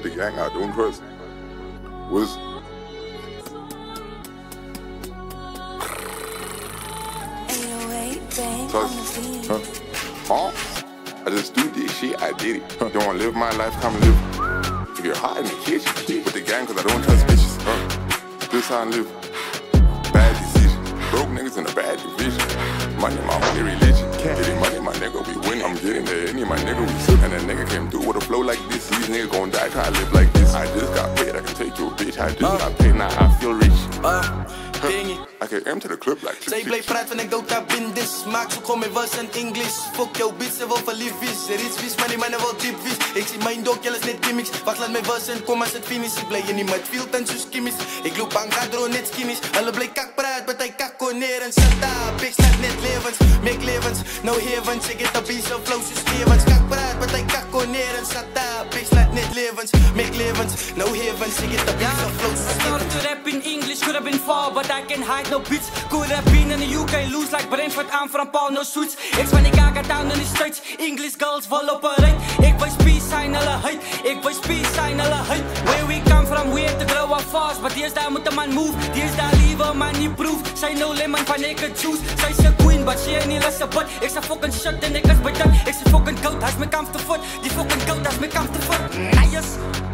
the gang I don't trust. Was I just do this shit, I did it. Don't wanna live my life, come live. If you're hot in the kitchen, with the gang, cause I don't trust bitches. This how I live. Bad decision. Broke niggas in a bad division. Money, my only religion. Getting money, my nigga, we win. I'm getting there, any my nigga, we sick. And that nigga came through with a flow like this. These niggas gon' die, try to live like this. I just got paid, I can take your bitch. I just got paid, now I feel rich. I can aim to the club like Zij blijft praat van ik dood daar bindis. Maak zo gewoon mijn was in English. Fuck jouw bitch, ze wil verliefd is. Er is vies, maar die mannen wel diep vis. Ik zie mijn dok, jylle is net gimmicks. Wacht, laat mijn was en kom as het finish. Ik blij in die midfield en soos chemisch. Ik loop aan gadro net skinnies. Hulle bly kak praat, but hy kak koneer en sata. Bitch, laat net levens, make levens. No heavens, ek het a piece of flow soos Stevens. Kak praat, but hy kak koneer en sata. Bitch, laat net levens, make levens. No heavens, ek het a piece of flow soos Stevens. Started to rap in English, could have been far, but I can hide no beats. Could have been in the UK, lose like Brentford, I'm from Paul, no suits. It's when ik ga down in the States, English girls vol op een rijt. Ik wist peace zijn, hulle hate. Ik wist peace zijn, hulle hate. Where we come from, we have to grow up fast. But here's daar moet een man move, here's daar liever man niet proof. Zij no lemon van ik het juice. Zij is een queen, but she ain't niet less a butt. Ik zeg fucking shit en ik is bedankt. Ik zeg fucking goat, hij is me comfortable. Die fucking goat, hij is me comfortable. Nice.